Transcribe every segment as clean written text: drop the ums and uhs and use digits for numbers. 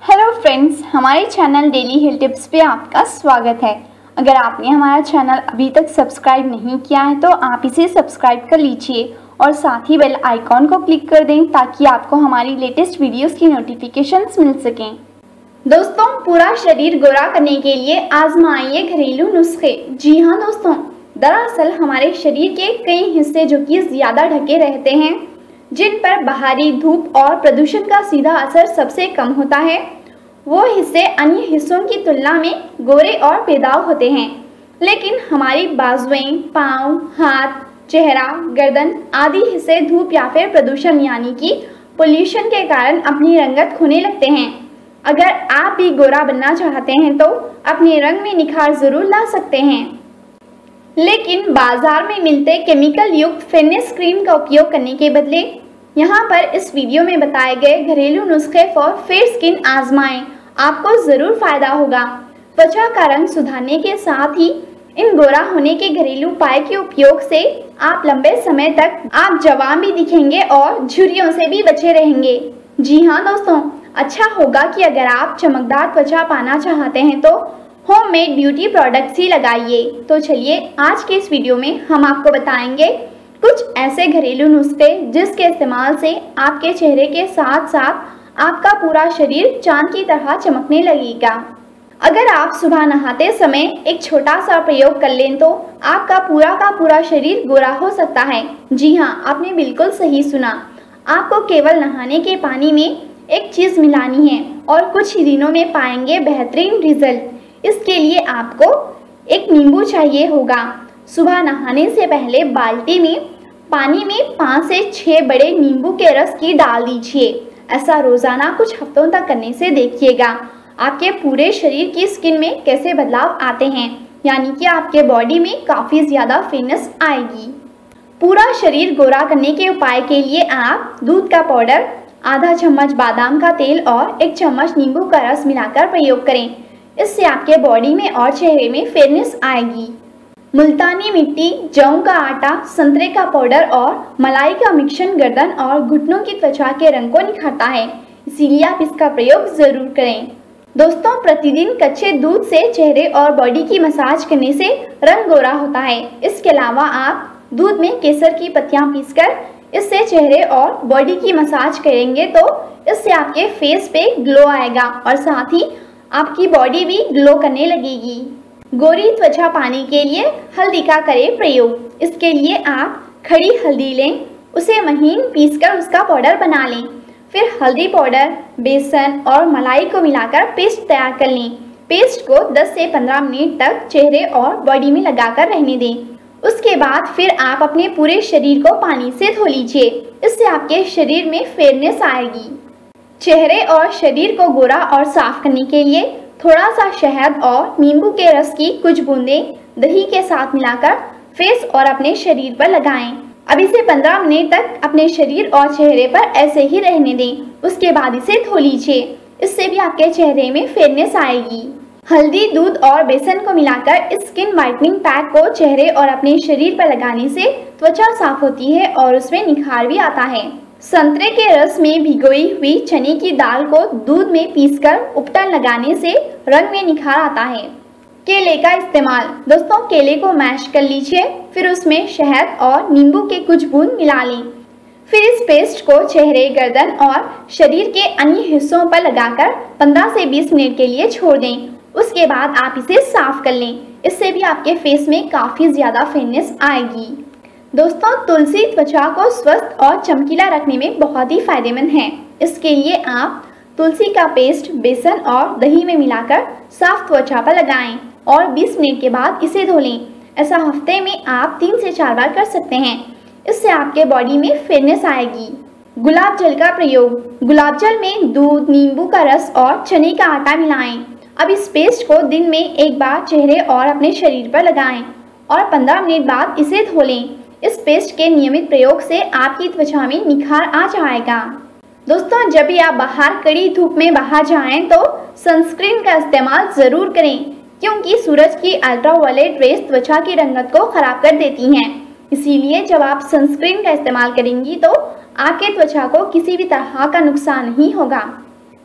Hello friends, हमारे channel daily health tips पे आपका स्वागत है। अगर आपने हमारा चैनल अभी तक सब्सक्राइब नहीं किया है तो आप इसे सब्सक्राइब कर लीजिए और साथ ही बेल आइकॉन को क्लिक कर दें ताकि आपको हमारी लेटेस्ट वीडियोस की नोटिफिकेशंस मिल सकें। दोस्तों, पूरा शरीर गोरा करने के लिए आजमाइए घरेलू नुस्खे। जी हाँ दोस्तों, दरअसल हमारे शरीर के कई हिस्से जो कि ज़्यादा ढके रहते हैं, जिन पर बाहरी धूप और प्रदूषण का सीधा असर सबसे कम होता है, वो हिस्से अन्य हिस्सों की तुलना में गोरे और बेदाग होते हैं। लेकिन हमारी बाजुएं, पाँव, हाथ, चेहरा, गर्दन आदि हिस्से धूप या फिर प्रदूषण यानी कि पोल्यूशन के कारण अपनी रंगत खोने लगते हैं। अगर आप भी गोरा बनना चाहते हैं तो अपने रंग में निखार जरूर ला सकते हैं, लेकिन बाजार में मिलते केमिकल युक्त फेयरनेस क्रीम का उपयोग करने के बदले यहाँ पर इस वीडियो में बताए गए घरेलू नुस्खे फॉर फेयर स्किन आजमाएं, आपको जरूर फायदा होगा। त्वचा का रंग सुधारने के साथ ही इन गोरा होने के घरेलू उपाय के उपयोग से आप लंबे समय तक आप जवान भी दिखेंगे और झुर्रियों से भी बचे रहेंगे। जी हाँ दोस्तों, अच्छा होगा कि अगर आप चमकदार त्वचा पाना चाहते हैं तो होममेड ब्यूटी प्रोडक्ट्स ही लगाइए। तो चलिए आज के इस वीडियो में हम आपको बताएंगे कुछ ऐसे घरेलू नुस्खे जिसके इस्तेमाल से आपके चेहरे के साथ साथ आपका पूरा शरीर चांद की तरह चमकने लगेगा। अगर आप सुबह नहाते समय एक छोटा सा प्रयोग कर लें तो आपका पूरा का पूरा शरीर गोरा हो सकता है। जी हाँ, आपने बिल्कुल सही सुना। आपको केवल नहाने के पानी में एक चीज़ मिलानी है और कुछ ही दिनों में पाएंगे बेहतरीन रिजल्ट। इसके लिए आपको एक नींबू चाहिए होगा। सुबह नहाने से पहले बाल्टी में पानी में 5 से 6 बड़े नींबू के रस की डाल दीजिए। ऐसा रोजाना कुछ हफ्तों तक करने से देखिएगा आपके पूरे शरीर की स्किन में कैसे बदलाव आते हैं, यानी कि आपके बॉडी में काफ़ी ज़्यादा फेयरनेस आएगी। पूरा शरीर गोरा करने के उपाय के लिए आप दूध का पाउडर, आधा चम्मच बादाम का तेल और 1 चम्मच नींबू का रस मिलाकर प्रयोग करें। इससे आपके बॉडी में और चेहरे में फेयरनेस आएगी। मुल्तानी मिट्टी, जौ का आटा, संतरे का पाउडर और मलाई का मिश्रण गर्दन और घुटनों की त्वचा के रंग को निखारता है, इसीलिए आप इसका प्रयोग जरूर करें। दोस्तों, प्रतिदिन कच्चे दूध से चेहरे और बॉडी की मसाज करने से रंग गोरा होता है। इसके अलावा आप दूध में केसर की पत्तियां पीसकर इससे चेहरे और बॉडी की मसाज करेंगे तो इससे आपके फेस पे ग्लो आएगा और साथ ही आपकी बॉडी भी ग्लो करने लगेगी। गोरी त्वचा पाने के लिए हल्दी का करें प्रयोग। इसके लिए आप खड़ी हल्दी लें, उसे महीन पीसकर उसका पाउडर बना लें। फिर हल्दी पाउडर, बेसन और मलाई को मिलाकर पेस्ट तैयार कर लें। पेस्ट को 10 से 15 मिनट तक चेहरे और बॉडी में लगाकर रहने दें। उसके बाद फिर आप अपने पूरे शरीर को पानी से धो लीजिए। इससे आपके शरीर में फेयरनेस आएगी। चेहरे और शरीर को गोरा और साफ करने के लिए थोड़ा सा शहद और नींबू के रस की कुछ बूंदें दही के साथ मिलाकर फेस और अपने शरीर पर लगाएं। अब इसे 15 मिनट तक अपने शरीर और चेहरे पर ऐसे ही रहने दें। उसके बाद इसे धो लीजिए। इससे भी आपके चेहरे में फेयरनेस आएगी। हल्दी, दूध और बेसन को मिलाकर स्किन वाइटनिंग पैक को चेहरे और अपने शरीर पर लगाने से त्वचा साफ होती है और उसमें निखार भी आता है। संतरे के रस में भिगोई हुई चने की दाल को दूध में पीसकर उपटन लगाने से रंग में निखार आता है। केले का इस्तेमाल। दोस्तों, केले को मैश कर लीजिए, फिर उसमें शहद और नींबू के कुछ बूंद मिला लें। फिर इस पेस्ट को चेहरे, गर्दन और शरीर के अन्य हिस्सों पर लगाकर 15 से 20 मिनट के लिए छोड़ दें। उसके बाद आप इसे साफ कर लें। इससे भी आपके फेस में काफ़ी ज़्यादा फेयरनेस आएगी। दोस्तों, तुलसी त्वचा को स्वस्थ और चमकीला रखने में बहुत ही फायदेमंद है। इसके लिए आप तुलसी का पेस्ट बेसन और दही में मिलाकर साफ त्वचा पर लगाएं और 20 मिनट के बाद इसे धो लें। ऐसा हफ्ते में आप 3 से 4 बार कर सकते हैं। इससे आपके बॉडी में फेयरनेस आएगी। गुलाब जल का प्रयोग। गुलाब जल में दूध, नींबू का रस और चने का आटा मिलाएं। अब इस पेस्ट को दिन में एक बार चेहरे और अपने शरीर पर लगाएं और 15 मिनट बाद इसे धो लें। इस पेस्ट के नियमित प्रयोग से आपकी त्वचा में निखार आ जाएगा। दोस्तों, जब भी आप बाहर कड़ी धूप में बाहर जाएं तो सनस्क्रीन का इस्तेमाल ज़रूर करें, क्योंकि सूरज की अल्ट्रावायलेट रेज त्वचा की रंगत को खराब कर देती हैं। इसीलिए जब आप सनस्क्रीन का इस्तेमाल करेंगी तो आपके त्वचा को किसी भी तरह का नुकसान नहीं होगा।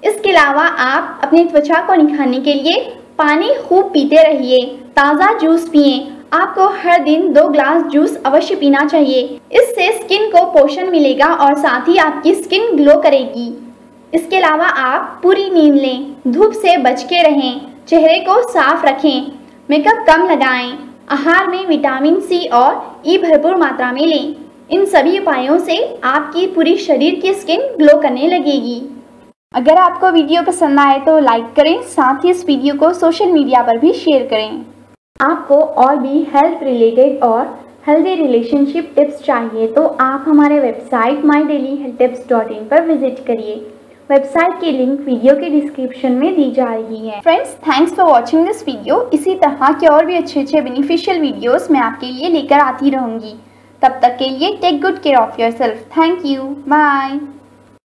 इसके अलावा आप अपनी त्वचा को निखारने के लिए पानी खूब पीते रहिए, ताज़ा जूस पिए। आपको हर दिन 2 ग्लास जूस अवश्य पीना चाहिए। इससे स्किन को पोषण मिलेगा और साथ ही आपकी स्किन ग्लो करेगी। इसके अलावा आप पूरी नींद लें, धूप से बच के रहें, चेहरे को साफ रखें, मेकअप कम लगाएं, आहार में विटामिन सी और ई भरपूर मात्रा में लें। इन सभी उपायों से आपकी पूरी शरीर की स्किन ग्लो करने लगेगी। अगर आपको वीडियो पसंद आए तो लाइक करें, साथ ही इस वीडियो को सोशल मीडिया पर भी शेयर करें। आपको और भी हेल्थ रिलेटेड और हेल्दी रिलेशनशिप टिप्स चाहिए तो आप हमारे वेबसाइट mydailyhealthtips.in पर विजिट करिए। वेबसाइट की लिंक वीडियो के डिस्क्रिप्शन में दी जा रही है। Friends, thanks for watching this video. इसी तरह के और भी अच्छे बेनिफिशियल वीडियोस मैं आपके लिए लेकर आती रहूँगी। तब तक के लिए take good care of yourself. Thank you, bye.